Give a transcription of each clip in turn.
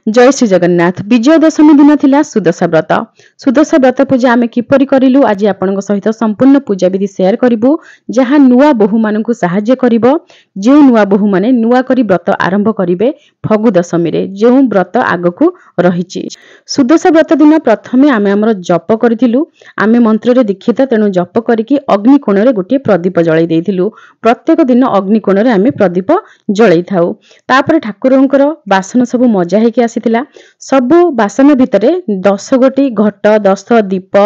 जय श्री जगन्नाथ। विजय दशमी दिन थिला सुदशा व्रत। सुदशा व्रत पूजा आमे किपरि करिलु आज आपनक सहित संपूर्ण पूजा विधि शेयर करिवु जहा नुआ बहु मानकु सहाय्य करिवो। जे नुआ बहु माने नुआ करी व्रत आरंभ करिवे फगु दशमी रे जे व्रत आगकु रहिछि। सुदशा व्रत दिन प्रथमे आमे हमर जप करिथिलु। आमे मंत्र रे दीक्षित तेनु जप करिकि अग्नि कोण रे गोटे प्रदीप जळै देइथिलु। प्रत्येक दिन अग्नि कोण रे आमे प्रदीप जळै थाउ। तापर ठाकुरंकर बासन सब मजा हेकि आसीथिला। सबु बासन भितरे 10 गोटी घट 10 दीप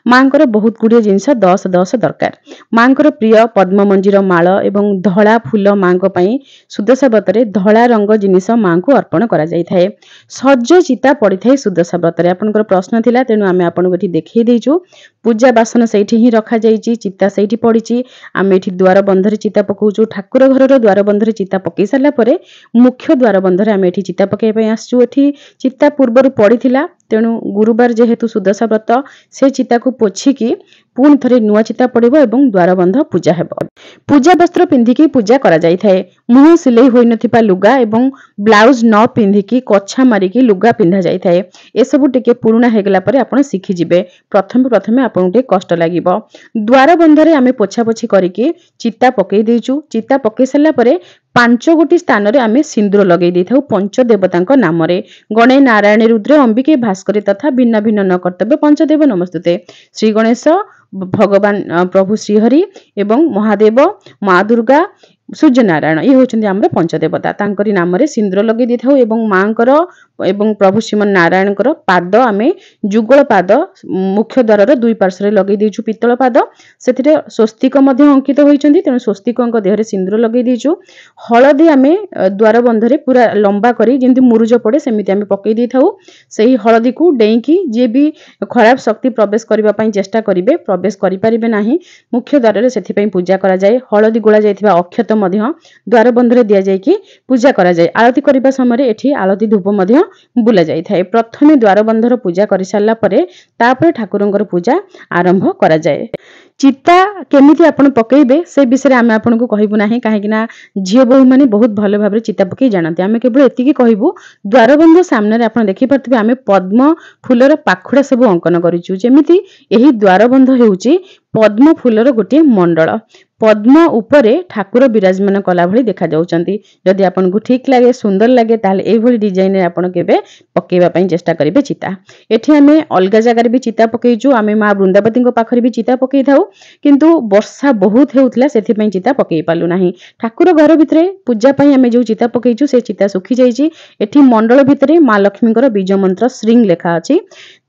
मांकर बहुत गुड़िए जिनस 10 दरकार। मांकर प्रिय पद्म मंजीर माल एवं धला फूल मांक पई सुदशा व्रतरे धला रंग जिनिस मांकु अर्पण करा जाय थाए। सज चिता पड़ी थाए सुदशा व्रतरे। आपनकर प्रश्न थिला तेनु आमे आपनको एठी देखै देइछु। पूजा बासन सेठी ही रखा जायछि। चिता सेठी पड़िछि। आमे एठी द्वार बंधरे चिता पकोउछु। ठाकुर घरर द्वार बंधरे चिता पकई साला परे मुख्य द्वार बंधरे आमे एठी चिता पकई पई आसछु। एठी चिता पूर्वर पड़ीथिला तेणु गुरुवार जेहेतु सुदशा व्रत से चिता को पोछिकी पुणी थरे नुआ चिता पड़िबो एवं द्वार बंध पूजा हेबो। पूजा वस्त्र पिंधिकी पूजा करा जाय थाए। मुह सिलेई होई नथिपा लुगा एवं ब्लाउज न पिंधिकी कछा मारिकी लुगा पिंधा जाय थाए। ए सब टिके पुरुणा हेगला परे आपण सिखि जिवे। प्रथमे आपण टे कष्ट लागिबो। द्वार बंधरे आमे पोछा पोछि करिकी चिता पकई देइछु। चिता पकई सल्ला परे 5 गोटी स्थान रे आमे सिंदूर लगेई देथाउ पंच देवतांक नाम रे। गणेश नारायण रुद्र अंबिके भास्करी तथा भिन्न भिन्न न कर्तव्य पंचदेव नमस्तुते। श्री गणेश भगवान प्रभु श्रीहरि एवं महादेव माँ दुर्गा सूर्य नारायण ये होचंदी हमर पंचदेवता। तांकरी नाम रे सिंदूर लगेई देथाउ एवं मांकर एवं प्रभु श्रीमन नारायणकर पाद आमे जुगल पाद मुख्य द्वार रो दुई पार्श्व रे लगेई देइछु पित्तल पाद। सेथिरे स्वस्तिक मध्ये अंकित होइचंदी तेनु स्वस्तिकंक देहरे सिंदूर लगेई देइछु। हळदी आमे द्वार बंधरे पूरा लंबा करी जेंति मुरुज पड़े सेमिति आमे पकई देइथाउ। सेही हळदी को डेंकी जे भी खराब शक्ति प्रवेश करबा पई चेष्टा करिवे प्रवेश करि परिबे नाही। मुख्य द्वार रे सेथि पई पूजा करा जाय। हळदी गोळा जायथिबा अक्षत मध्ये द्वार बंधरे दिया जाय कि पूजा करा जाय। आरती करबा समय एठी आरती धूप मध्ये बुला जाय थाए। प्रथमे द्वार बंधर पूजा करि सारला परे तापर ठाकुरंकर पूजा आरंभ करा जाय। चिता केमिति आपण पकेइबे से विषय आमे आपनको कहिबु नाही काहेकि ना झियो बहु माने बहुत भलो भाबरे चिता पकेइ जानते। आमे केवल एतिकी कहिबु द्वारबंध सामने रे आपण देखि परथिबे आमे पद्म फूलर पाखुडा सब अंकन करिछु। जेमिति एही द्वारबंध हेउची पद्म फूलर गोटे मंडल। पद्म उपरे ठाकुर विराजमान कला भली देखा जाउचंती। जदि आपनको ठीक लागे सुंदर लागे ताले एई भली डिजाइन रे आपण केबे पकेइबा पई चेष्टा करिवे चिता। एठी आमे अलगा जगह रे भी चिता पकेइछु। आमे मां वृंदावती को पाखरे भी चिता पकेइ थाउ किंतु वर्षा बहुत हेउतला सेथि पई चिता पकेइ पालु नाही। ठाकुर घर भितरे पूजा पई आमे जो चिता पकेइछु से चिता सुखी जाईची। एठी मंडल भितरे मां लक्ष्मीकर बीज मंत्र श्रींग लेखा अछि।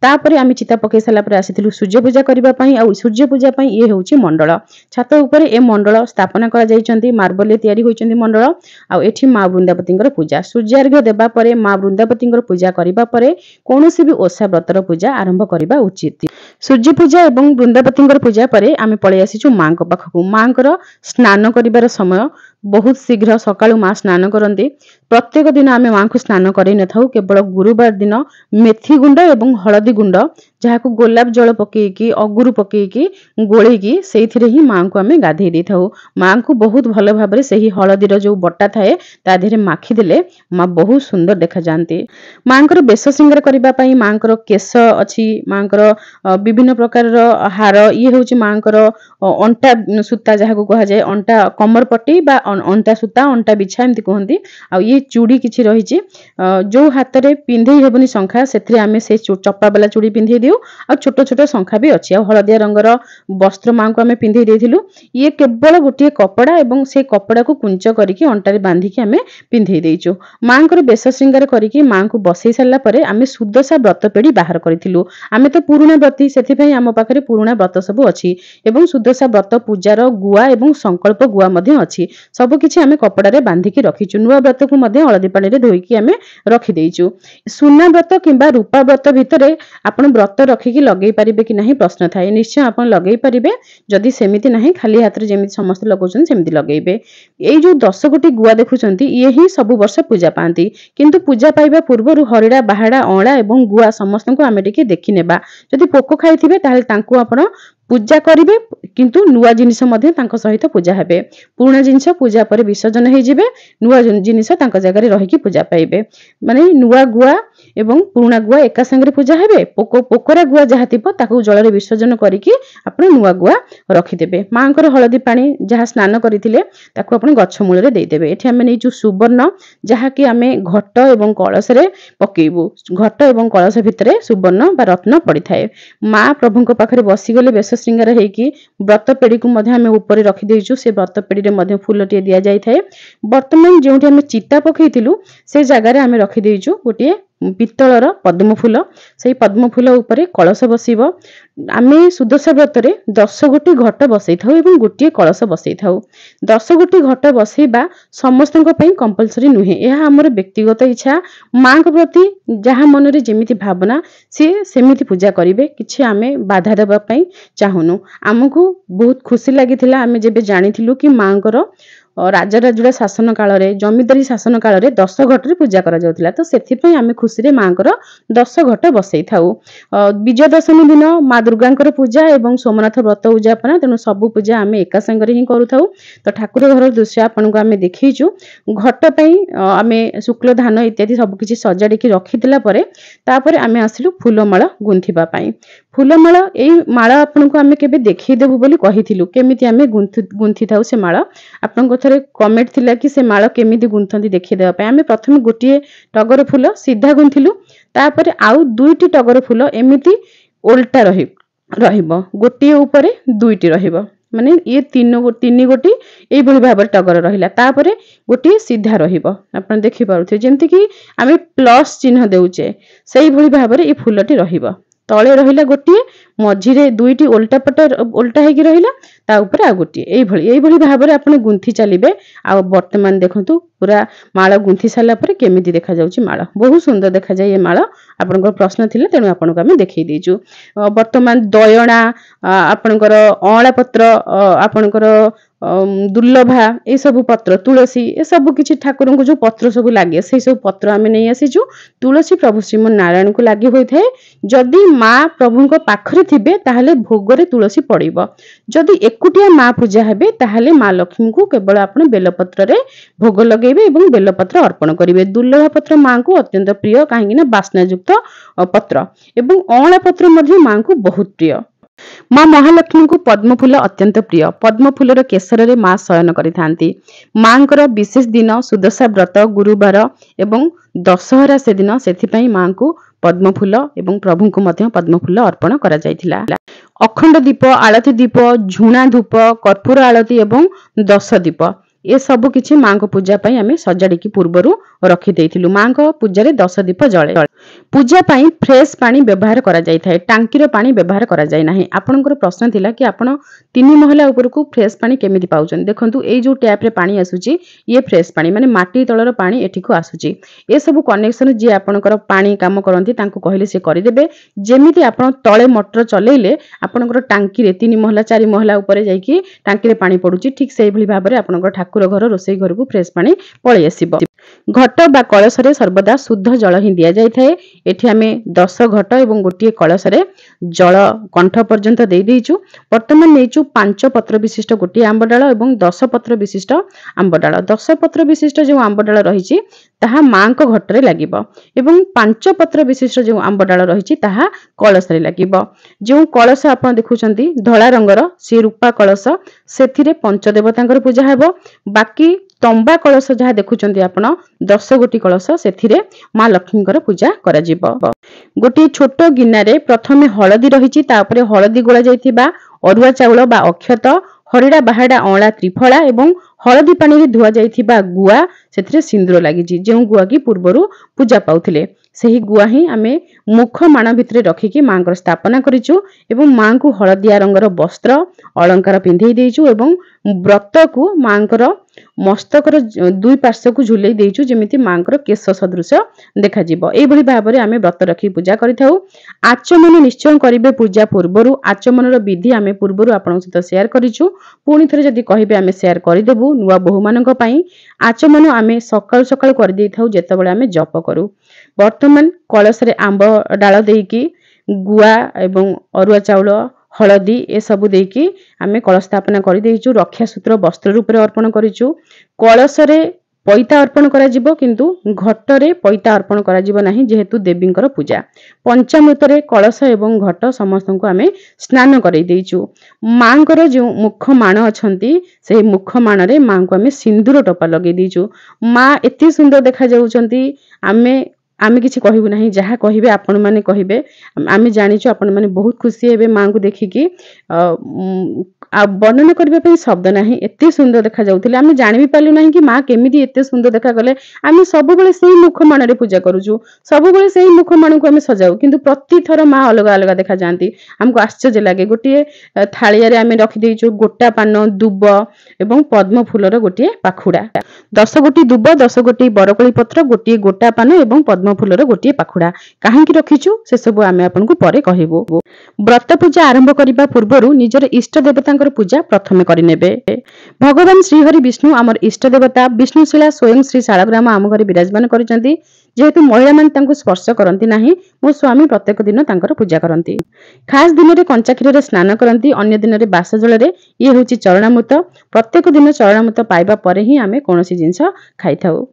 तापरे आमे चिता पकेइ साला परे आसिथिलु सूर्य पूजा करबा पई आ सूर्य पूजा पई ए होउची मंडल। छात ऊपर ए मंडल स्थापना करा जाइचंती। मार्बल तयारी होइचंती मंडल आ एठी मां वृंदावतीकर पूजा सूर्यार्घ्य देबा परे मां वृंदावतीकर पूजा करबा परे कोनोसी भी ओसा व्रतर पूजा आरंभ करबा उचित। सूर्य पूजा एवं वृंदावतीकर पूजा परे आमे पळै आसीछु मांक पाखकु। मांकर स्नान करिबार समय बहुत शीघ्र सकाळु मां स्नान करंती। प्रत्येक दिन आमे मां को स्नान करै नथाउ। केवल गुरुवार दिन मेथी गुंड एवं हळदी गुंड जहाकु गोलाप जल पकेइकी अगुरु पकेइकी गोळेकी सेइथिरे ही मां को आमे गाधेइ देथाउ। मां को बहुत भलो भाबरे सेही हळदीर जो बट्टा थाए ता देहरे माखी देले मां बहुत सुंदर देखा जानती। मांकर बेस सिंगार करबा पई मांकर केस अछि। मांकर विभिन्न प्रकार हार ये होउची मांकर अंटा सूता जहाकु कहा जाय अंटा कमर पट्टी बा अंटा सूता अंटा बिछा एमति कहंती। आ ये चूड़ी किछि रहिची जो हाथ रे पिंधेई हेबनी शंखा सेथरे आमे से चप्पा वाला चूड़ी पिंधेई दिउ। आ छोट छोट शंखा भी अछि। आ हळदिया रंगर वस्त्र मां को आमे पिंधेई देथिलु। ये केवल गोटे कपड़ा एवं से कपड़ा को कुंच करिकि अंटा रे बांधिकि आमे पिंधेई देइचु। मांकर बेस श्रृंगार करिकि मां को बसई सारला परे आमे सुदशा व्रत पेड़ी बाहर करिथिलु। आमे तो पुरुणा व्रती सेथि पई आम पाखरे पुरुणा व्रत सब अछि एवं सुदशा व्रत पूजार गुआ एवं संकल्प गुआ मध्ये अछि। सब किछि आमे कपड़ा रे बांधिकि रखिचु। नुआ व्रत को मध्ये हळदी पानी रे धोइकि आमे रखि देइचु। सुना व्रत किंबा रूपा व्रत भितरे आपण व्रत रखिकि लगेई परिबे कि नाही प्रश्न थाए। निश्चय आपण लगेई परिबे। जदि सेमिति नाही खाली हाथ रे जेमिति समस्त लगौछन सेमिति लगेइबे। एई जो 10 गोटी गुआ देखुचंती ये ही सब वर्ष पूजा पांती। किंतु पूजा पाइबा पूर्वरु हरिडा बाहाडा अळा एवं गुआ समस्त को आमे टिके देखि नेबा। जदि पोको खाइथिबे ताले तांकु आपण पूजा करिवे किंतु नुआ जिनिस मध्ये तांको सहित पूजा हेबे। पुराना जिनिस पूजा पर विसर्जन हे जिवे। नुआ जिनिस तांको जगह रे रहिकि पूजा पाइबे। माने नुआ गुआ एवं पुराणा गुआ एका संगे पूजा हेबे पोकरा गुआ जहाँ थिबो ताकू जल विसर्जन करिकी आपण नुआ गुआ रखिदेबे। मांकर हलदी पानी जहाँ स्नान करथिले ताकू आपण गच्छ मूल रे देदेबे। एठी हमें नेचु सुवर्ण जहाँ कि हमें घट एवं कलश रे पकेइबु। घट एवं कलश भितरे सुवर्ण बा रत्न पड़ी थाए। माँ प्रभुଙ୍କ पाखरे बसी गले बेस श्रृंगार हेकी व्रत पेड़ी को मध्य हमें ऊपर रखी देइछु। से व्रत पेड़ी रे मध्य फूलटिए दिया जाय थाए। वर्तमान जेउठी हमें चिता पकेइतिलु से जगह रे हमें रखी देइछु गोटे पित्तलर पद्म फूल। से पद्म फूल ऊपर कलश बसिबो। आमे सुदशा व्रत रे 10 गोटी घट बसई थाउ एवं गोटे कलश बसई थाउ। 10 गोटी घट बसईबा समस्तଙ୍କ ପାଇଁ कंपलसरी नुहे। यह हमर व्यक्तिगत इच्छा। मां के प्रति जहाँ मन रे जेमिति भावना से सेमिति पूजा करिवे। किछि आमे बाधा देबा पई चाहुनु। हमकु बहुत खुशी लागिथिला आमे जेबे जानिथिलु कि मांकर राजा राजुड़ा शासन काल रे जमीदारी शासन काल रे 10 घट रे पूजा करा जाउथिला। तो सेथि पई आमे खुशी रे मांकर 10 घट बसई थाउ। विजय दशमी दिन माँ दुर्गांकर पूजा एवं सोमनाथ व्रत उद्यापना तेणु सबु पूजा आमे एका संगे ही करू थाउ। तो ठाकुर घर दृश्य आपन को आमे देखिछु। घट पई आमे शुक्ल धान इत्यादि सब किछि सजाडी रखितिला परे तापरे आमे आसिलु फूलमाला गुंथिबा पई। फूलमाला एई माला आपन को आमे केबे देखि देबु बोली कहिथिलु। केमिति आमे गुंथि थाउ से माला आपन को थरे कमेंट थिला कि से माला केमिति गुंथंती देखि देबा पई। आमे प्रथमे गोटिए टगर फूल सीधा गुंथिलु। तापरे आउ दुईटी टगर फूल एमिति ओल्टा रहिबो। गोटिए ऊपरे दुईटी रहिबो। माने ये तीन गोटी एई भली भाबरे टगर रहिला। तापरे गोटिए सीधा रहिबो। आपन देखि पारुथे जेंति कि आमे प्लस चिन्ह देउचे सेई भली भाबरे ए फूलटी रहिबो। तळे रहिला गोटिए मझिरे दुईटी ओल्टा पट ओल्टा हेकी रहिला ता ऊपर आ गोटिए एई भली भाबरे आपण गुंथि चलिबे। आ वर्तमान देखंतु पूरा माला गुंथि साला परे केमिति देखा जाउची माला बहुत सुंदर देखा जाय। ये माला आपनकर प्रश्न थिले तेनु आपनको आमे देखै देइछु। वर्तमान दयणा आपनकर अळा पत्र आपनकर दुर्लभा ए सब पत्र तुलसी ए सब किछि ठाकुर को जो पत्र सब लागे से सब पत्र आमे नै आसीछु। तुलसी प्रभु श्रीमन नारायण को लागि होय थाए। जदि माँ प्रभु को पाखरे थिबे ताहाले भोगरे तुलसी पड़िबो। जदि एकुटिया माँ पूजा हेबे ताहाले माँ लक्ष्मी को केवल आपण बेलपत्र रे भोग लगेबे एवं बेलपत्र अर्पण करिवे। दुर्लभ पत्र माँ को अत्यंत प्रिय काहेकि ना वासना युक्त पत्र एवं अळा पत्र मध्ये माँ को बहुत प्रिय। माँ महालक्ष्मी को पद्मफूल अत्यंत प्रिय। पद्मफूलर केसर रे माँ शयन करिथांती। मांकर विशेष दिन सुदशा व्रत गुरुवार एवं दशहरा से दिन सेथिपई माँ को पद्मफूल एवं प्रभु को मध्य पद्मफूल अर्पण करा जायथिला। अखंड दीप आलती दीप झुणा धूप कर्पूर आलती एवं 10 दीप ए सब किछि माँ को पूजा पई आमे सजाडी की पूर्वरु रखि देइथिलु। माँ को पूजा रे 10 दीप जळे। पूजा पई फ्रेश पानी व्यवहार करा जाय थाए। टांकीर पानी व्यवहार करा जाय नाही। आपनकर प्रश्न थिला कि आपण 3 महला ऊपर को फ्रेश पानी केमिति पाउछन। देखंतु एई जो टैप रे पानी आसुची ये फ्रेश पानी माने माटी तळर पानी एठी को आसुची। ए सब कनेक्शन जे आपनकर पानी काम करंती तांको कहिले से करि देबे। जेमिति आपण तळे मोटर चलेइले आपनकर टांकी रे 3 महला 4 महला ऊपर जाईकी टांकी रे पानी पडुची ठीक सेई भली भाबरे आपनकर ठाकुर घर रोसई घर को फ्रेश पानी पळै आसीबो। घट बा कलश रे सर्वदा शुद्ध जल ही दिया जाय थाए। एठी हमें 10 घट एवं गोटिए कलश रे जल कंठ पर्यंत दे देइछु। वर्तमान नेचु 5 पत्र विशिष्ट गोटिए आंबडाळ एवं 10 पत्र विशिष्ट आंबडाळ। 10 पत्र विशिष्ट जो आंबडाळ रहिछि ताहा मां को घट रे लागिबो एवं 5 पत्र विशिष्ट जो आंबडाळ रहिछि ताहा कलश रे लागिबो। जो कलश आपण देखुचंती धळा रंगर से रूपा कलश सेथिरे पंच देवतांकर पूजा हेबो। बाकी तंबा कलश जहाँ देखुचंती आपण 10 गोटी कलश सेथिरे माँ लक्ष्मीकर पूजा करा जिवो। गोटे छोट गिन्नारे प्रथमे हळदी रहिछि तापरे हळदी गोळा जायथिबा अरुआ चाउल बा अक्षत हरिडा बाहाडा अळा त्रिफला एवं हळदी पानी रे धुआ जायथिबा गुआ सेथिरे सिंदूर लागिछि। जेउ गुआ की पूर्वरु पूजा पाउथिले सही गुआ ही आमे मुख माण भितरे रखिकी मांकर स्थापना करिछु एवं मां को हळदिया रंगर वस्त्र अलंकार पिंधेई देइछु एवं व्रत को मांकर मस्तकर दुई पार्श्व को झुलई देइछु जेमिति मांकर केश सदृश देखा जिवो। एई भली भाबरे आमे व्रत रखी पूजा करिथाउ। आचमन निश्चय करिवे पूजा पूर्वरु। आचमनर विधि आमे पूर्वरु आपन सहित शेयर करिछु। पुणी थरे जदि कहिबे आमे शेयर करि देबु नुवा बहु मानक पई। आचमन आमे सकाळ सकाळ करि देइथाउ जेतेबेले आमे जप करू। वर्तमान कलश रे आंब डाळ देइकी गुआ एवं अरुआ चाउल हळदी ए सब देइकी आमे कलश स्थापना करि देइछु। रक्षा सूत्र वस्त्र रूप रे अर्पण करिछु। कलश रे पैता अर्पण करा जिवो किंतु घटरे पैता अर्पण करा जिवो नाही जेहेतु देवींकर पूजा। पंचामृतरे कलश एवं घट समस्त को आमे स्नान करई देइचु। मांकर जो मुख माण अछंती से मुख माणरे मां को आमे सिंदूर टोपा लगे देइचु। मां एते सुंदर देखा जाउचंती आमे किछि कहिबु नाही, जहा कहिबे आपण माने कहिबे। आमे जानिछु आपण माने बहुत खुशी हेबे मां को देखिकी। वर्णन करबा पई शब्द नाही, एते सुंदर देखा जाउथिले। आमे जानि भी पालु नाही कि मां केमिति एते सुंदर देखा गले। आमे सब बेले सेही मुख माणरे पूजा करूछु, सब बेले सेही मुख माण को आमे सजाऊ, किंतु प्रति थर मां अलग अलग देखा जांती। हमको आश्चर्य लागे। गोटिए थाळिया रे आमे रखि देइछु गोटा पान, दुब एवं पद्म फूलर गोटिए पाखुडा। 10 गोटी दुब, 10 गोटी बरकोली पत्र, गोटिए गोटा पान एवं पद्म फूलर गोटिए पाखुडा काहेकि रखिछु से सब आमे आपनको परे कहिबो। व्रत पूजा आरंभ करिबा पूर्वरु निजर इष्ट देवतांकर पूजा प्रथमे करिनेबे। भगवान श्री हरि विष्णु आमर इष्ट देवता। विष्णुशिला स्वयं श्री शालग्राम आम घरे विराजमान करिसंती। जेहेतु महिला मान तांको स्पर्श करंती नाही, मो स्वामी प्रत्येक दिन तांकर पूजा करंती। खास दिन रे कंचा क्षीर रे स्नान करंती, अन्य दिन रे बास जल रे। ये होची चरणामृत। प्रत्येक दिन चरणामृत पाइबा परे ही आमे कोनोसी जिंस खाइ थाउ।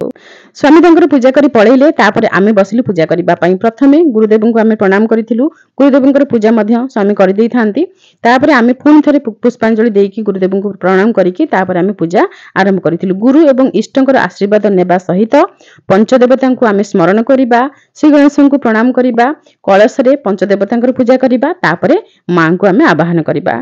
स्वामी तांकर पूजा करी पळेइले, तापरे आमे बसिलु पूजा करिबा पई। प्रथमे गुरुदेवंको आमे प्रणाम करिथिलु। गुरुदेवंकर पूजा मध्य स्वामी करि देई थांती। तापरे आमे पुनि थरे पुष्पांजलि देइकी गुरुदेवंको प्रणाम करिकी तापरे आमे पूजा आरंभ करिथिलु। गुरु एवं इष्टंकर आशीर्वाद नेबा सहित पंचदेवतांको आमे स्मरण करिबा, श्री गणेशंको प्रणाम करिबा, कलश रे पंचदेवतांकर पूजा करिबा, तापरे मां को आमे आवाहन करिबा।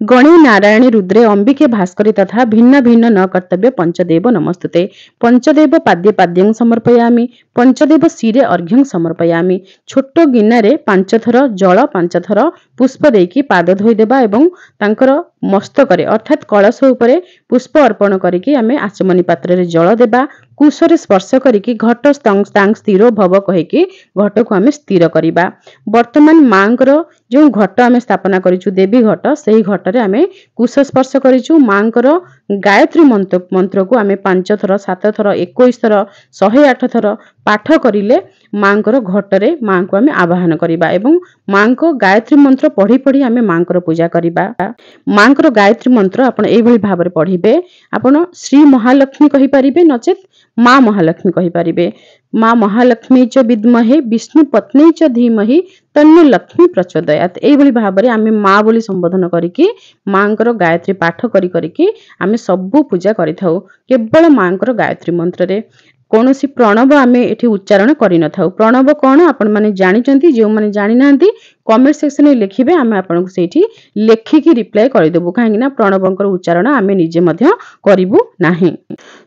गणे नारायणी रुद्रे अंबिके भास्करी तथा भिन्न भिन्न न कर्तव्य पंचदेव नमस्तुते। पंचदेव पाद्य पाद्यं समर्पयामि, पंचदेव शिरे अर्घ्यं समर्पयामि। छोटो गिन्नारे 5 थर जल 5 थर पुष्प देकी पाद धोई देबा एवं तांकर मस्तकरे अर्थात कलश उपरे पुष्प अर्पण करिकी आमे आचमनी पात्र रे जल देबा। कुशरे स्पर्श करिकी घट स्तांग स्थिर भव कहिकी घट को आमे स्थिर करिबा। वर्तमान मांकर जो घट आमे स्थापना करिछु देवी घट, सेही घट रे आमे कुश स्पर्श करिछु। मांकर गायत्री मंत्र को आमे 5 थर 7 थर 21 थर 108 थर पाठ करिले मांकर घट रे मां को आमे आवाहन करिबा एवं मां को गायत्री मंत्र पढ़ी पढ़ी आमे मांकर पूजा करिबा। मांकर गायत्री मंत्र आपण एई भली भाबरे पढ़िबे। आपण श्री महालक्ष्मी कहि परिबे, नचेत मां महालक्ष्मी कहि परिबे। मां महालक्ष्मी च विद्महे विष्णु पत्नी च धीमहि तन्नो लक्ष्मी प्रचोदयात। एई भली भाबरे आमे मां बोली संबोधन करिकी मांकर गायत्री पाठ करिकी आमे सबु पूजा करिथाउ। केवल मांकर गायत्री मंत्र रे कोनोसी प्रणव आमे एठी उच्चारण करि न थाउ। प्रणव कोन आपण माने जानिचंती, जे माने जानि नांती कमेंट सेक्शन में लिखिबे, आमे आपनको सेठी लेखिकी रिप्लाई करि देबु। काहेकि ना प्रणवंकर उच्चारण आमे निजे मध्य करिबु नाही।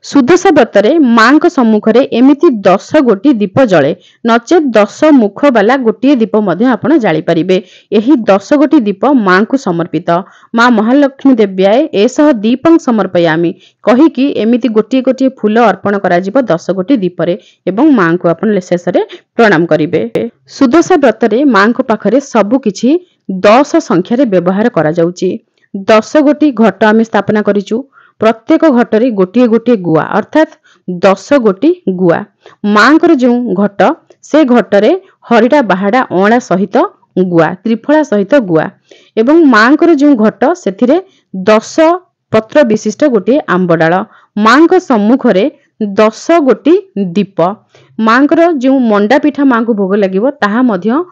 सुदशा व्रत रे मांक सम्मुख रे एमिति 10 गोटी दीप जळे, नचेत 10 मुख वाला गोटी दीप मध्य आपण जाळी परिबे। एही 10 गोटी दीप मां को समर्पित। मां महालक्ष्मी देव्याय एसह दीपं समर्पयामि कहिकी एमिति गोटी गोटी फूल अर्पण करा जिवो 10 गोटी दीप रे एवं मां को आपण शेष रे प्रणाम करिबे। सुदशा व्रत रे मां को पाखरे सबु किछि 10 संख्या रे व्यवहार करा जाउची। 10 गोटी घट आमे स्थापना करिचु। प्रत्येक घटरे गोटिए गोटिए गुआ अर्थात 10 गोटी गुआ। मांकर जो घट से घटरे हरिडा बाहाडा अणा सहित गुआ, त्रिफला सहित गुआ एवं मांकर जो घट सेथिरे 10 पत्र विशिष्ट गोटिए आंबडाळ। मांक सम्मुख रे 10 गोटी दीप। मांकर जो मंडा पिठा मां को भोग लागिवो ताहा मध्य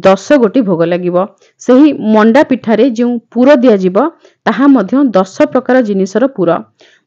10 गोटी भोग लागिवो। सेही मंडा पिठारे जो पुर दिया जिवो ताहा मध्य 10 प्रकार जिनिसर पुर।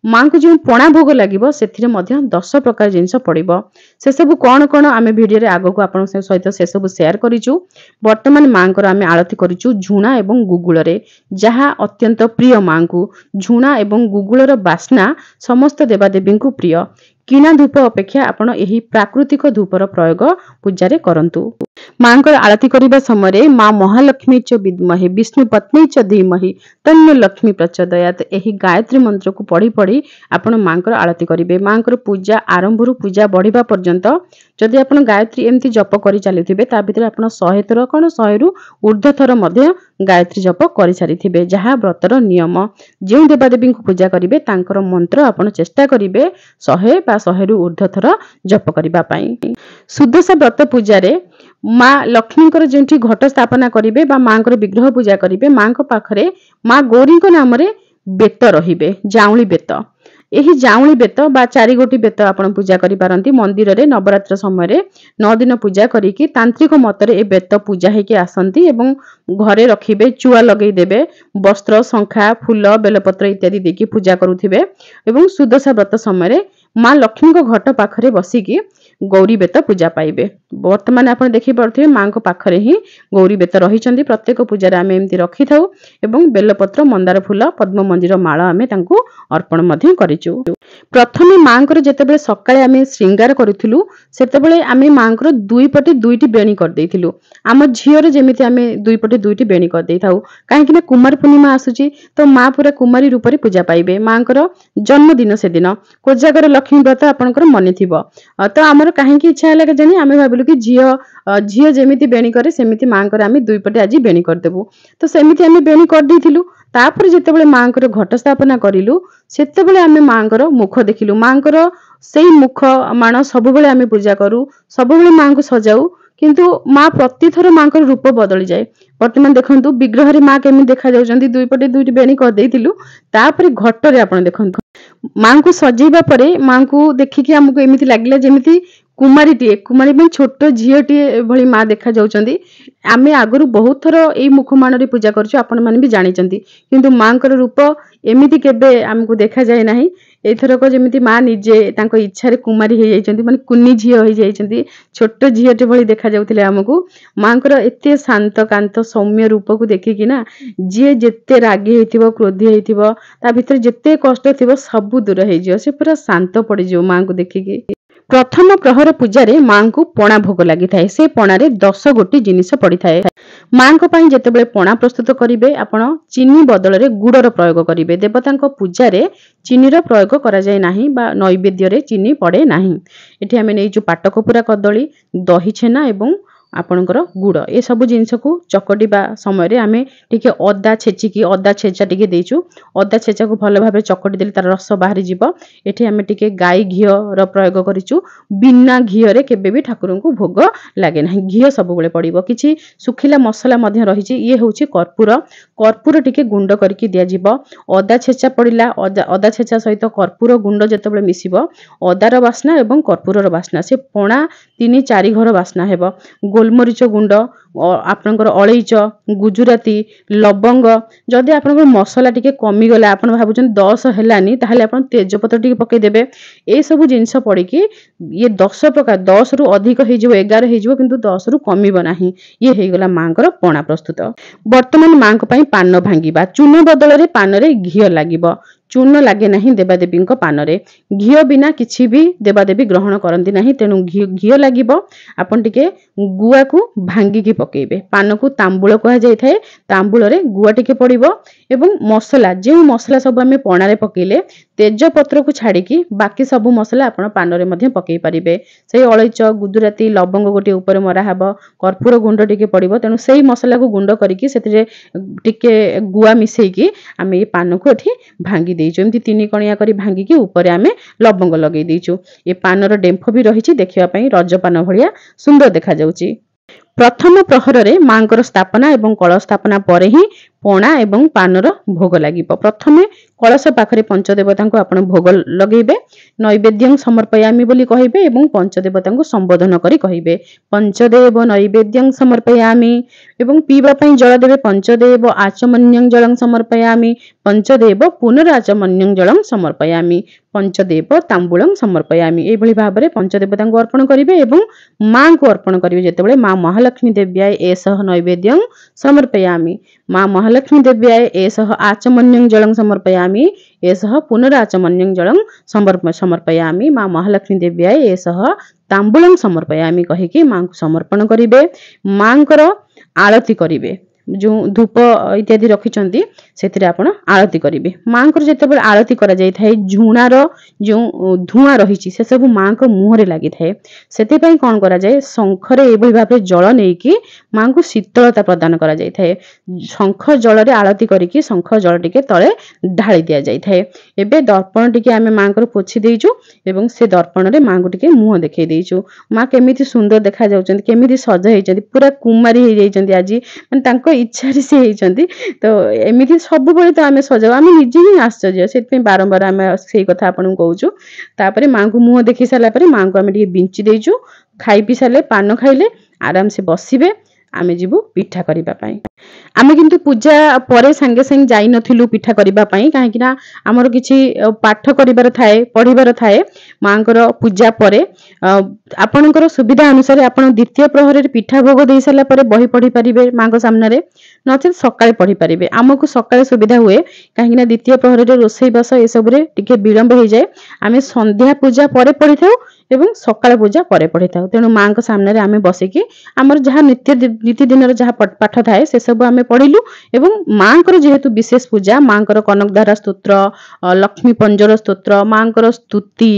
मां को जो पणा भोग लागिवो सेथिरे मध्य 10 प्रकार जिनिस पड़िबो। से सब कोन कोन आमे वीडियो रे आगो को आपन सहित से सब शेयर करिचु। वर्तमान मांकर आमे आरती करिचु झुणा एवं गुगुल रे, जहा अत्यंत प्रिय मां को। झुणा एवं गुगुलर बास्ना समस्त देवादेवी को प्रिय। किना धूप अपेक्षा आपण एही प्राकृतिक धूपर प्रयोग पूजा रे करंतु। मांकर आरती करिबा समय मां महालक्ष्मी च विद्महे विष्णु पत्नी च धीमहि तन्नो लक्ष्मी प्रचोदयात एही गायत्री मंत्र को पढ़ी पढ़ी आपण मांकर आरती करिबे। मांकर पूजा आरंभ रु पूजा बढ़िबा पर्यंत जदि आपण गायत्री एमती जप करि चलिथिबे ता भितर आपण 100 थर कोन 100 रु ऊर्ध्व थर मध्य गायत्री जप करि सारिथिबे, जहा व्रतर नियम। जे देवादेवी को पूजा करिबे तांकर मंत्र आपण चेष्टा करिबे 100 बा 100 रु ऊर्ध्व थर जप करिबा पई। सुदशा व्रत पूजा रे मां लक्ष्मीकर जेंठी घट स्थापना करिबे बा मांकर विग्रह पूजा करिबे, मांक पाखरे मां गौरी को नाम रे बेत रहिबे, जाउली बेत। ଏହି ଯାଉଁଳି ବେତ ବା 4 ଗୋଟି ବେତ ଆପଣ ପୂଜା କରିପାରନ୍ତି ମନ୍ଦିରରେ ନବରାତ୍ର ସମୟରେ 9 ଦିନ ପୂଜା କରିକି ତାନ୍ତ୍ରିକ ମତରେ ଏ ବେତ ପୂଜା ହେଇକି ଆସନ୍ତି ଏବଂ ଘରେ ରଖିବେ, ଚୁଆ ଲଗେଇ ଦେବେ, ବସ୍ତ୍ର, ଶଙ୍ଖା, ଫୁଲ, ବେଲପତ୍ର ଇତ୍ୟାଦି ଦେଇକି ପୂଜା କରୁଥିବେ ଏବଂ ସୁଦଶା ବ୍ରତ ସମୟରେ ମା ଲକ୍ଷ୍ମୀଙ୍କ ଘଟ ପାଖରେ ବସିକି ଗୌରୀ ବେତ ପୂଜା ପାଇବେ। ବର୍ତ୍ତମାନ ଆପଣ ଦେଖିପାରୁଥିବେ ମାଙ୍କ ପାଖରେ ହିଁ ଗୌରୀ ବେତ ରହିଛନ୍ତି। ପ୍ରତ୍ୟେକ ପୂଜାରେ ଆମେ ଏମିତି ରଖିଥାଉ ଏବଂ ବେଲପତ୍ର, ମନ୍ଦାର ଫୁଲ, ପଦ୍ମ ମଞ୍ଜିର ମାଳ ଆମେ ତାଙ୍କୁ ଅର୍ପଣ ମଧ୍ୟ କରିଛୁ। ପ୍ରଥମେ ମାଙ୍କର ଯେତେବେଳେ ସକାଳେ ଆମେ ଶ୍ରୀଙ୍ଗାର କରୁଥିଲୁ ସେତେବେଳେ ଆମେ ମାଙ୍କର ଦୁଇ ପଟେ ଦୁଇଟି ବେଣୀ କରିଦେଇଥିଲୁ। ଆମ ଝିଅରେ ଯେମିତି ଆମେ ଦୁଇ ପଟେ ଦୁଇଟି ବେଣୀ କରିଦେଇଥାଉ, କାହିଁକି ନା କୁମାର ପୂର୍ଣ୍ଣିମା ଆସୁଛି ତ ମା ପୁରା କୁମାରୀ ରୂପରେ ପୂଜା ପାଇବେ। ମାଙ୍କର ଜନ୍ମଦିନ ସେଦିନ, କୋଜାଗର ଲକ୍ଷ୍ମୀ ବ୍ରତ ଆପଣଙ୍କର ମନେ ଥିବ। ତ ଆମର କାହିଁକି ଇଚ୍ଛା ହେଲା କେଜାଣି ଆମେ ଭାବିଲୁ କି ଝିଅ ଯେମିତି ବେଣୀ କରେ ସେମିତି ମାଙ୍କର ଆମେ ଦୁଇ ପଟେ ଆଜି ବେଣୀ କରିଦେବୁ। ତ ସେମିତି ଆମେ ବେଣୀ କରିଦେଇଥିଲୁ। ତାପରେ ଯେତେବେଳେ ମାଙ୍କର ଘଟ ସ୍ଥାପନା କରିଲୁ ସେତେବେଳେ ଆମେ ମାଙ୍କର ମୁଖ ଦେଖିଲୁ। ମାଙ୍କର ସେଇ ମୁଖ ମାଣ ସବୁବେଳେ ଆମେ ପୂଜା କରୁ, ସବୁବେଳେ ମାଙ୍କୁ ସଜାଉ, କିନ୍ତୁ ମା ପ୍ରତିଥର ମାଙ୍କର ରୂପ ବଦଳି ଯାଏ। ବର୍ତ୍ତମାନ ଦେଖନ୍ତୁ ବିଗ୍ରହରେ ମା କେମିତି ଦେଖାଯାଉଛନ୍ତି, ଦୁଇ ପଟେ ଦୁଇଟି ବେଣୀ କରିଦେଇଥିଲୁ। ତାପରେ ଘଟରେ ଆପଣ ଦେଖନ୍ତୁ ମାଙ୍କୁ ସଜେଇବା ପରେ ମାଙ୍କୁ ଦେଖିକି ଆମକୁ ଏମିତି ଲାଗିଲା ଯେମିତି କୁମାରୀ ପାଇଁ ଛୋଟ ଝିଅଟିଏ ଭଳି ମା ଦେଖା ଯାଉଛନ୍ତି। ଆମେ ଆଗରୁ ବହୁତ ଥର ଏଇ ମୁଖମାଣରେ ପୂଜା କରିଛୁ, ଆପଣମାନେ ବି ଜାଣିଛନ୍ତି, କିନ୍ତୁ ମାଙ୍କର ରୂପ ଏମିତି କେବେ ଆମକୁ ଦେଖାଯାଏ ନାହିଁ। ଏଇଥରକ ଯେମିତି ମା ନିଜେ ତାଙ୍କ ଇଚ୍ଛାରେ କୁମାରୀ ହେଇଯାଇଛନ୍ତି, ମାନେ କୁନି ଝିଅ ହେଇଯାଇଛନ୍ତି, ଛୋଟ ଝିଅଟେ ଭଳି ଦେଖାଯାଉଥିଲେ ଆମକୁ। ମାଙ୍କର ଏତେ ଶାନ୍ତ କାନ୍ତ ସୌମ୍ୟ ରୂପକୁ ଦେଖିକି ନା ଯିଏ ଯେତେ ରାଗି ହେଇଥିବ, କ୍ରୋଧୀ ହେଇଥିବ, ତା ଭିତରେ ଯେତେ କଷ୍ଟ ଥିବ ସବୁ ଦୂର ହେଇଯିବ, ସେ ପୁରା ଶାନ୍ତ ପଡିଯିବ ମାଙ୍କୁ ଦେଖିକି। ପ୍ରଥମ ପ୍ରହର ପୂଜାରେ ମାଙ୍କୁ ପଣା ଭୋଗ ଲାଗିଥାଏ। ସେ ପଣାରେ 10 ଗୋଟି ଜିନିଷ ପଡିଥାଏ। ମାଙ୍କ ପାଇଁ ଯେତେବେଳେ ପଣା ପ୍ରସ୍ତୁତ କରିବେ ଆପଣ ଚିନି ବଦଳରେ ଗୁଡର ପ୍ରୟୋଗ କରିବେ। ଦେବତାଙ୍କ ପୂଜାରେ ଚିନିର ପ୍ରୟୋଗ କରାଯାଏ ନାହିଁ ବା ନୈବେଦ୍ୟରେ ଚିନି ପଡେ ନାହିଁ। ଏଠି ଆମେ ନେଇଛୁ ପାଟକପୁରା କଦଳୀ, ଦହି ଛେନା ଏବଂ ଆପଣଙ୍କର ଗୁଡ଼। ଏ ସବୁ ଜିନିଷକୁ ଚକଟିବା ସମୟରେ ଆମେ ଟିକେ ଅଦା ଛେଚିକି ଅଦା ଛେଚା ଟିକେ ଦେଇଛୁ। ଅଦା ଛେଚାକୁ ଭଲ ଭାବରେ ଚକଟି ଦେଲେ ତାର ରସ ବାହାରି ଯିବ। ଏଠି ଆମେ ଟିକେ ଗାଈ ଘିଅର ପ୍ରୟୋଗ କରିଛୁ। ବିନା ଘିଅରେ କେବେ ବି ଠାକୁରଙ୍କୁ ଭୋଗ ଲାଗେ ନାହିଁ, ଘିଅ ସବୁବେଳେ ପଡିବ। କିଛି ଶୁଖିଲା ମସଲା ମଧ୍ୟ ରହିଛି, ଇଏ ହେଉଛି କର୍ପୂର। କର୍ପୂର ଟିକେ ଗୁଣ୍ଡ କରିକି ଦିଆଯିବ। ଅଦା ଛେଚା ପଡିଲା, ଅଦା ଛେଚା ସହିତ କର୍ପୂର ଗୁଣ୍ଡ ଯେତେବେଳେ ମିଶିବ ଅଦାର ବାସ୍ନା ଏବଂ କର୍ପୂରର ବାସ୍ନା, ସେ ପଣା 3-4 ଘର ବାସ୍ନା ହେବ। ଗୋଲମରିଚ ଗୁଣ୍ଡ, ଆପଣଙ୍କର ଅଳେଇଚ, ଗୁଜୁରାତି, ଲବଙ୍ଗ, ଯଦି ଆପଣଙ୍କର ମସଲା ଟିକେ କମିଗଲା, ଆପଣ ଭାବୁଛନ୍ତି 10 ହେଲାନି, ତାହେଲେ ଆପଣ ତେଜପତ୍ର ଟିକେ ପକେଇଦେବେ। ଏସବୁ ଜିନିଷ ପଡିକି ଇଏ 10 ପ୍ରକାର, 10ରୁ ଅଧିକ ହେଇଯିବ, 11 ହେଇଯିବ, କିନ୍ତୁ 10ରୁ କମିବ ନାହିଁ। ଇଏ ହେଇଗଲା ମାଙ୍କର ପଣା ପ୍ରସ୍ତୁତ। ବର୍ତ୍ତମାନ ମାଙ୍କ ପାଇଁ ପାନ ଭାଙ୍ଗିବା। ଚୂନ ବଦଳରେ ପାନରେ ଘିଅ ଲାଗିବ। ଚୂନ ଲାଗେ ନାହିଁ ଦେବାଦେବୀଙ୍କ ପାନରେ। ଘିଅ ବିନା କିଛି ବି ଦେବାଦେବୀ ଗ୍ରହଣ କରନ୍ତି ନାହିଁ, ତେଣୁ ଘିଅ ଲାଗିବ। ଆପଣ ଟିକେ ଗୁଆକୁ ଭାଙ୍ଗିକି ପକେଇବେ। ପାନକୁ ତାମ୍ବୁଳ କୁହାଯାଇଥାଏ, ତାମ୍ବୁଳରେ ଗୁଆ ଟିକେ ପଡିବ ଏବଂ ମସଲା, ଯେଉଁ ମସଲା ସବୁ ଆମେ ପଣାରେ ପକେଇଲେ ତେଜପତ୍ରକୁ ଛାଡିକି ବାକି ସବୁ ମସଲା ଆପଣ ପାନରେ ମଧ୍ୟ ପକେଇ ପାରିବେ। ସେଇ ଅଳେଇଚ, ଗୁଜୁରାତି, ଲବଙ୍ଗ ଗୋଟିଏ ଉପରେ ମରା ହବ, କର୍ପୂର ଗୁଣ୍ଡ ଟିକେ ପଡିବ, ତେଣୁ ସେଇ ମସଲାକୁ ଗୁଣ୍ଡ କରିକି ସେଥିରେ ଟିକେ ଗୁଆ ମିଶେଇକି ଆମେ ଏ ପାନକୁ ଏଠି ଭାଙ୍ଗି ଦେଇଛୁ। ଏମିତି 3 କଣିଆ କରି ଭାଙ୍ଗିକି ଉପରେ ଆମେ ଲବଙ୍ଗ ଲଗେଇ ଦେଇଛୁ। ଏ ପାନର ଡେମ୍ଫ ବି ରହିଛି, ଦେଖିବା ପାଇଁ ରଜପାନ ଭଳିଆ ସୁନ୍ଦର ଦେଖାଯାଉଛି। ପ୍ରଥମ ପ୍ରହରରେ ମାଙ୍କର ସ୍ଥାପନା ଏବଂ କଳସ ସ୍ଥାପନା ପରେ ହିଁ ପଣା ଏବଂ ପାନର ଭୋଗ ଲାଗିବ। ପ୍ରଥମେ କଳସ ପାଖରେ ପଞ୍ଚଦେବତାଙ୍କୁ ଆପଣ ଭୋଗ ଲଗେଇବେ, ନୈବେଦ୍ୟଂ ସମର୍ପୟାମି ବୋଲି କହିବେ ଏବଂ ପଞ୍ଚଦେବତାଙ୍କୁ ସମ୍ବୋଧନ କରି କହିବେ ପଞ୍ଚଦେବ ନୈବେଦ୍ୟଂ ସମର୍ପୟାମି। ଏବଂ ପିଇବା ପାଇଁ ଜଳ ଦେବେ, ପଞ୍ଚଦେବ ଆଚମନ୍ୟଂ ଜଳଂ ସମର୍ପୟାମି, ପଞ୍ଚଦେବ ପୁନରାଚମନ୍ୟଂ ଜଳଂ ସମର୍ପୟାମି, ପଞ୍ଚଦେବ ତାମ୍ବୁଳଂ ସମର୍ପୟାମି। ଏଇଭଳି ଭାବରେ ପଞ୍ଚଦେବତାଙ୍କୁ ଅର୍ପଣ କରିବେ ଏବଂ ମାଙ୍କୁ ଅର୍ପଣ କରିବେ ଯେତେବେଳେ ମା ମହାଲକ୍ଷ୍ମୀ ଦେବ୍ୟାୟ ଏସହ ନୈବେଦ୍ୟଂ ସମର୍ପୟାମି, ମା ମହାଲକ୍ଷ୍ମୀ ଦେବ୍ୟାୟ ଏସହ ଆଚମନ୍ୟଂ ଜଳଂ ସମର୍ପୟାମି, ଏସହ ପୁନରାଚମନ୍ୟଂ ଜଳଂ ସମର୍ପୟାମି, ମା ମହାଲକ୍ଷ୍ମୀ ଦେବ୍ୟାୟ ଏସହ ତାମ୍ବୁଳଂ ସମର୍ପୟାମି କହିକି ମାଙ୍କୁ ସମର୍ପଣ କରିବେ। ମାଙ୍କର ଆଳତି କରିବେ। ଯେଉଁ ଧୂପ ଇତ୍ୟାଦି ରଖିଛନ୍ତି ସେଥିରେ ଆପଣ ଆଳତି କରିବେ। ମାଙ୍କର ଯେତେବେଳେ ଆଳତି କରାଯାଇଥାଏ ଝୁଣାର ଯେଉଁ ଧୂଆଁ ରହିଛି ସେ ସବୁ ମାଙ୍କ ମୁହଁରେ ଲାଗିଥାଏ। ସେଥିପାଇଁ କଣ କରାଯାଏ, ଶଙ୍ଖରେ ଏଭଳି ଭାବରେ ଜଳ ନେଇକି ମାଙ୍କୁ ଶୀତଳତା ପ୍ରଦାନ କରାଯାଇଥାଏ। ଶଙ୍ଖ ଜଳରେ ଆଳତି କରିକି ଶଙ୍ଖ ଜଳ ଟିକେ ତଳେ ଢାଳି ଦିଆଯାଇଥାଏ। ଏବେ ଦର୍ପଣ ଟିକେ ଆମେ ମାଙ୍କର ପୋଛି ଦେଇଛୁ ଏବଂ ସେ ଦର୍ପଣରେ ମାଙ୍କୁ ଟିକେ ମୁହଁ ଦେଖେଇ ଦେଇଛୁ। ମା କେମିତି ସୁନ୍ଦର ଦେଖାଯାଉଛନ୍ତି, କେମିତି ସଜ ହେଇଛନ୍ତି, ପୁରା କୁମାରୀ ହେଇଯାଇଛନ୍ତି ଆଜି। ମାନେ ତାଙ୍କ इच्छा से होइचंती तो एमिति सब बेले तो आमे सजाऊ आमे निजे ही आश्चर्य से बारंबार आमे सेही कथा आपन कहूचु तापरे मां को मुह देखि साला परे मां को आमे टिके बिंची देइचु खाई पी साले पान खाइले आराम से बसिबे आमे जीवु पिठा करिबा पई आमे किंतु पूजा परे संगे संग जाई नथिलु पिठा करिबा पई काहे कि ना हमर किछि पाठ करिबार थाए पढिबार थाए मांकर पूजा परे आपनकर सुविधा अनुसार आपण द्वितीय प्रहर रे पिठा भोग देई साला परे बही पढि परिबे मांको सामने रे नचे सकाळे पढि परिबे हमकु सकाळे सुविधा हुए काहे कि ना द्वितीय प्रहर रे रोसई बस ए सब रे टिके विलंब हो जाए आमे संध्या पूजा परे पढि थाउ एवं सकाळ पूजा परे पढि थाउ तेनु मांको सामने रे आमे बसिकी हमर जहा नीति दिन रे जहा पाठ थाए से सब आमे पढिलु एवं मांकर जेहेतु विशेष पूजा मांकर कनकधारा स्तोत्र लक्ष्मी पंजर स्तोत्र मांकर स्तुति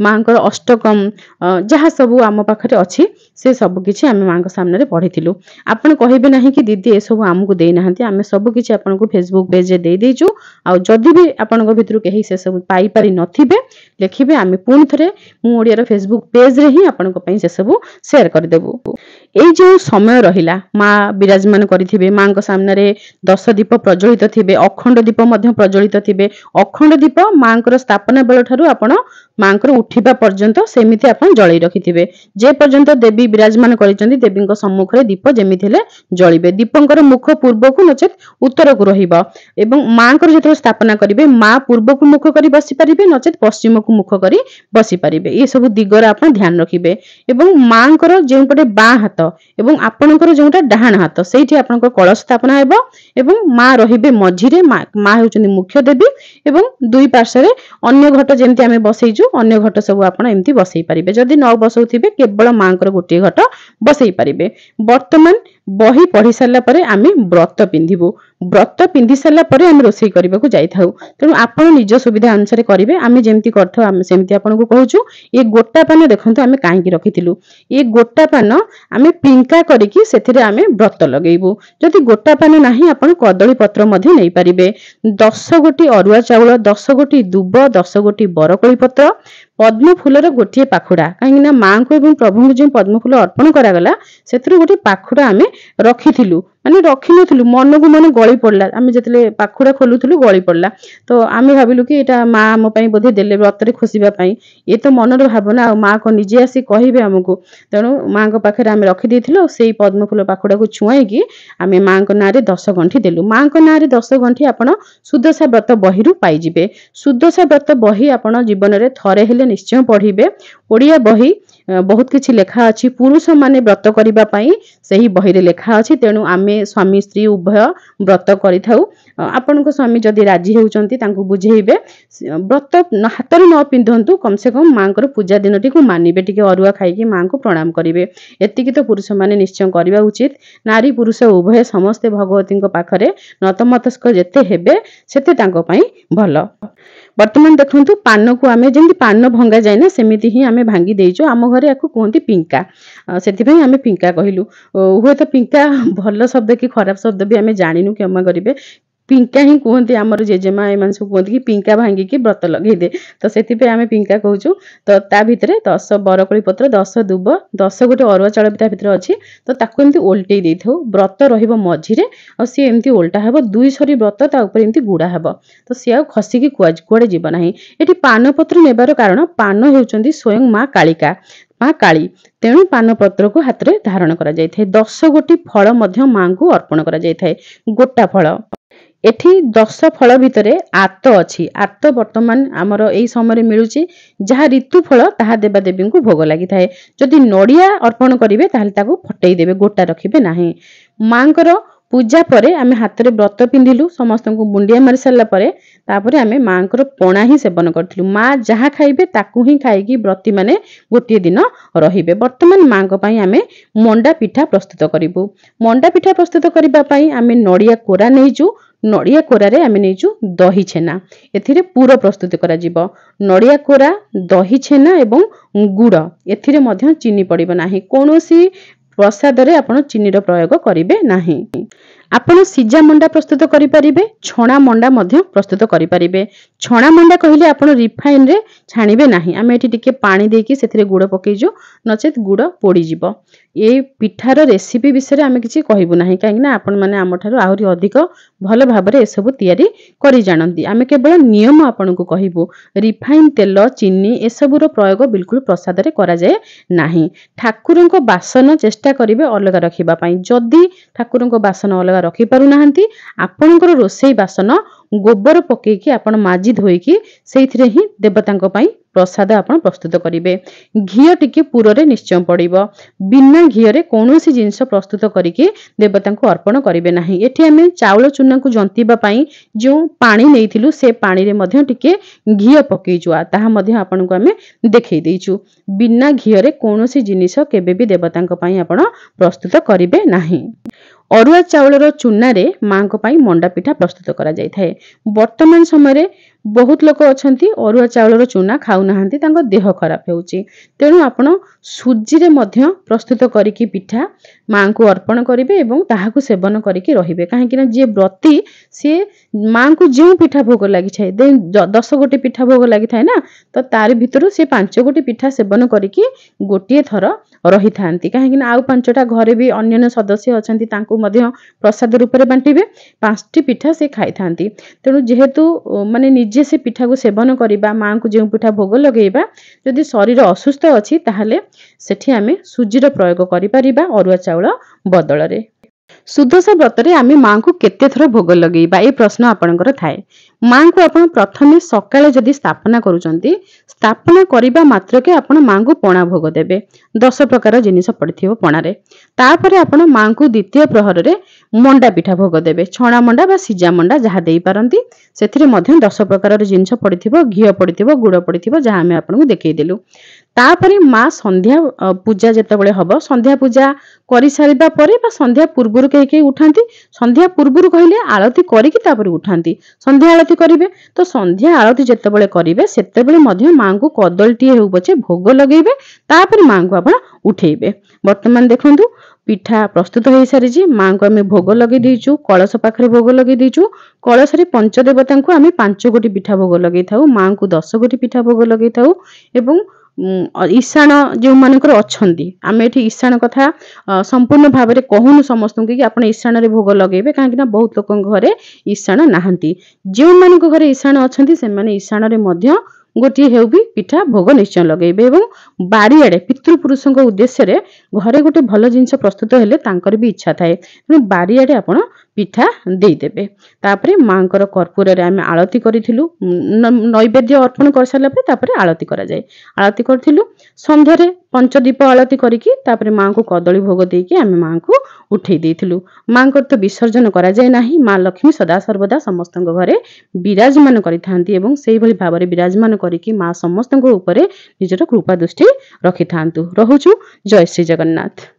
मांकर अष्टकम जहा सब आम पाखरे अछि से सब किछि आमे मांको सामने रे पढिथिलु आपण कहिबे नाही कि दीदी ए सब हमकु देई नाहंती आमे सब किछि आपण को फेसबुक पेज रे देई देइचु आ जदि भी आपण को भितरु केही से सब पाई पारि नथिबे लेखिबे आमे पुनी थरे मु ओडिया रो फेसबुक पेज रे ही आपण को पई से सब शेयर कर देबु एई जो समय रहिला मां विराजमान करिथिबे मांको सामने रे 10 दीप प्रज्वलित थिबे अखंड दीप मध्ये प्रज्वलित थिबे अखंड दीप मांकर स्थापना बेल ठारू आपण मांकर उठिबा पर्यंत सेमिति आपण जळै रखिथिबे जे पर्यंत देवी विराजमान करिसंती देवींको सम्मुख रे दीप जेमिति हेले जळिबे दीपंकर मुख पूर्व को नचेत उत्तर को रहिबा एवं मांकर जेतो स्थापना करिवे मां पूर्व को मुख करी बसी परिबे नचेत पश्चिम को मुख करी बसी परिबे ए सब दिगरा आपण ध्यान रखिबे एवं मांकर जे पटे बां हाथ एवं आपणकर जोटा डाहाण हाथ सेठी आपणकर कलश स्थापना हेबो एवं मां रहिबे मझिरे मां हेउचंदी मुख्य देवी एवं दुई पार्श्व अन्य घट जेमति आमे बसैजु अन्य घट सब आपण एमति बसै परिबे जदि न बसौथिबे केवल मांकर गोटे घट बसै परिबे वर्तमान बही पढ़ी सारा परे आमे व्रत पिंधिबु व्रत पिंधि सारा परे आमे रोसई करबा को जाई थाउ तेनु आपण निज सुविधा अनुसार करिवे आमे जेमति करथौ आमे सेमति आपण को कहूचु ए गोटा पान देखंतु आमे काहे की रखिथिलु ए गोटा पान आमे पिंका करिकि सेथिरे आमे व्रत लगेइबु जदि गोटा पान नाही आपण कदली पत्र मध्ये नै परिबे 10 गोटी अरुआ चाउल 10 गोटी दुब 10 गोटी बरकोली पत्र पद्म फूलर गोटे पाखुड़ा कहीं मां को एवं प्रभु को जो पद्म फूल अर्पण करागला से गोटे पाखुड़ा आमे रखिथिलु माने रखि नथिलु मन को मन गळी पड़ला आमे जतले पाखुड़ा खोलुथिलु गळी पड़ला तो आमे भाबिलु कि एटा मां हम पई बोधे देले व्रत रे खुसिबा पई ए तो मनर भावना आ मां को निजे आसी कहिबे हमकु तेनु मां को पाखरे आमे रखि देथिलु सेही पद्म फूल पाखुड़ा को छुआई कि आमे मां को नारे 10 गंठी देलु मां को नारे 10 गंठी आपण सुदशा व्रत बहिरु पाई जिवे सुदशा व्रत बही आपण जीवन रे थरे हेले निश्चय पढ़िबे ओडिया बही बहुत किछि लेखा अछि पुरुष माने व्रत करिबा पई सही बही रे लेखा अछि तेनु आमे स्वामी स्त्री उभय व्रत करिथाउ आपण को स्वामी जदि राजी हेउचंती तांको बुझेइबे व्रत हातर न पिंधंतु कम से कम मांकर पूजा दिनटी को मानिबे टिके अरुआ खाइकी मां को प्रणाम करिवे एतिकी तो पुरुष माने निश्चय करिबा उचित नारी पुरुष उभय समस्त भगवती को पाखरे नतमस्तक जेते हेबे सेते तांको पई भलो वर्तमान देखंतु पान को आमे जेंति पान भंगा जाय ना सेमिति ही आमे भांगी देइचो आम घरे याकू कोंती पिंका सेति पई आमे पिंका कहिलु होय तो पिंका भलो शब्द कि खराब शब्द भी आमे जानिनु क्षमा करिवे पिंका ही कहते आमर जेजेमा एमान सब कहते कि पिंका भांगी की व्रत लगे दे तो सेति पे आमे पिंका कहूचु तो ता भितरे 10 बरकोली पत्र 10 दुब 10 गोटे अरुआ चाउल भितर भितर अछि तो ताकू एमती ओल्टेई देथौ व्रत रहिबो मझिरे और सी एमती ओल्टा हेबो दुई सरी व्रत ता ऊपर एमती गुडा हेबो तो सी आ खसी की कुआडे जीव नाही एठी पान पत्र नेबार कारण पान हेउचंदी स्वयं मां कालिका मां काली तेणु पान पत्र को हाथ रे धारण करा जाय थाए 10 गोटी फल मध्य मां को अर्पण करा जाय थाए गोटा फल एठी 10 फल भितरे आत अछि आत वर्तमान आमर एई समय मिलुची जहा ऋतु फल ताहा देवा देवी को भोग लागि थाए जदि नडिया अर्पण करिवे ताहले ताको फटेई देबे गोटा रखिबे नाही मांकर पूजा परे आमे हाथ रे व्रत पिंधिलु समस्त को बुंडिया मारि सारला परे तापरे आमे मांकर पणा ही सेवन करथिलु मां जहा खाइबे ताकू ही खाइकी व्रती माने गोटे दिन रहिबे वर्तमान मांक पई आमे मंडा पिठा प्रस्तुत करिबु मंडा पिठा प्रस्तुत करिबा पई आमे नडिया कोरा नेइचु नडिया कोरा रे आमे नेइचु दही छेना एथिरे पूरा प्रस्तुत करा जिवो नडिया कोरा दही छेना एवं गुड़ एथिरे मध्य चीनी पड़िबो नाही कोनोसी प्रसाद रे आपण चीनी रो प्रयोग करिवे नाही आपण सिजा मंडा प्रस्तुत करि परिबे छणा मंडा मध्य प्रस्तुत करि परिबे छणा मंडा कहिले आपण रिफाइन रे छानिबे नाही आमे एठी टिके पानी देकी सेथिरे गुड़ पकेइजो नचेत गुड़ पोड़ी जिवो ए पिठार रेसिपी विषय आम किसी कहबू ना कहीं आपण मैंने आम ठार आहरी अधिक भल भाव में एसबू तैयारी करी जानती आम केवल नियम आपन को कहबू रिफाइन तेल चीनी एसबूर प्रयोग बिल्कुल प्रसाद रे करा जाए नाही ठाकुर बासन चेष्टा करेंगे अलग रखापी जदि ठाकुर बासन अलग रखी पारु नाहंती आपणकर रोसई बासन गोबर पकेकी आपण माजी धोईकी से ही देवता प्रसाद आपण प्रस्तुत करेंगे घी टिके पुरे निश्चय पड़ो बिना घी रे कौन सी जिनस प्रस्तुत करके देवता को अर्पण करेंगे ना एठी आम चाउल चूना को जंतीबाई जो पानी नहीं से पानी रे मध्य टिके घी पकईचु ताहा आपण को आम देखई देइचु बिना घी रे कौन सी जिनिस केबे भी देवता आपण प्रस्तुत करेंगे नाही अरुआ चाउलर चूना रे माँ को पाई मंडा पिठा प्रस्तुत करा जाय थाए वर्तमान समय रे बहुत लोक अछंती अरुआ चाउलर चूना खाऊ नाहंती तांको देह खराब होउची तेणु आपण सुजी रे मध्य प्रस्तुत करिकी पिठा माँ को अर्पण करिवे एवं ताहाकु सेवन करिकी रहिबे काहे कि जे व्रती से माँ को जो पिठा भोग लागि छाय 10 गोटी पिठा भोग लागि थाए ना तो तार भितरु से 5 गोटी पिठा सेवन करिकी गोटिए थर रही थांती काहे कि आउ 5टा घरे भी अन्य सदस्य अछंती तांको मध्य प्रसाद रूप में बांटिबे 5टी पिठा से खाई थांती तेणु जेहेतु माने निजे से पिठा को सेवन करिबा माँ को जो पिठा भोग लगेबा जदि शरीर असुस्थ अछि ताहले सेठी आमे सुजीर प्रयोग करि परिबा अरुआ चाउल बदल रे सुदशा व्रत रे आमे माँ को केते थर भोग लगेबा ए प्रश्न आपनकर थाए माँ को आपण प्रथमे सकाळे जदि स्थापना करूचंती स्थापना करिबा मात्र के आपण माँ को पणा भोग देबे 10 प्रकार जिनिस पड़िथिबो पणा रे तापरे आपण माँ को द्वितीय प्रहर रे मंडा पिठा भोग देबे छणा मंडा बा सिजा मंडा जहा देई पारंती सेथिरे मध्य 10 प्रकार जिनिस पड़िथिबो घी पड़िथिबो गुड़ पड़िथिबो जहा हमें आपन को देखै देलु तापरे माँ संध्या पूजा जेतेबेले हबो संध्या पूजा करि सारिबा परे बा संध्या पूर्वरु के उठांती संध्या पूर्वरु कहले आरती करिकी तापरे उठांती संध्या आरती करिवे तो संध्या आरती जेतेबेले करिवे सेतेबेले मध्य माँ को कदलटी हेउ बचे भोग लगेइबे तापरे माँ को आपण उठेइबे वर्तमान देखंतु पिठा प्रस्तुत हो सारी माँ को आम भोग लगे देचु कलश पाखे भोग लगे देचु कलश रे पंचदेवता को आम 5 गोटी पिठा भोग लगे थाउ माँ को 10 गोटी पिठा भोग लगे थाउ एवं ईशान जो मानकर अछंती आमे एठी ईशान कथा संपूर्ण भाव में कहूनु समस्त कि आपण ईशान रे भोग लगेबे काहे कि बहुत लोक घरे ईशान नाहंती जो मानक घरे ईशान अछंती से माने ईशान रे मध्य गोटे हेउ भी पिठा भोग निश्चय लगेबे एवं बाड़ीआड़े पितृपुरुषों उद्देश्य रे घरे गोटे भल जिनस प्रस्तुत हेले तांकर भी इच्छा थाए तेणु बाड़ीआड़े आपण पिठा दे देबे तापरे मांकर कर्पूर रे आमे आरती करिथिलु नैवेद्य अर्पण कर साला पे तापरे आरती करा जाय आरती करथिलु संध्या रे पंचदीप आरती करिकी तापरे मां को कदली भोग देकी आमे मां को उठै देथिलु मांकर तो विसर्जन करा जाय नाही मां लक्ष्मी सदा सर्वदा समस्त घरे विराजमान करिथांती एवं सेहि भली भाव रे विराजमान करिकी मां समस्त ऊपर निजर कृपा दृष्टि रखिथांतु रहूछु जय श्री जगन्नाथ।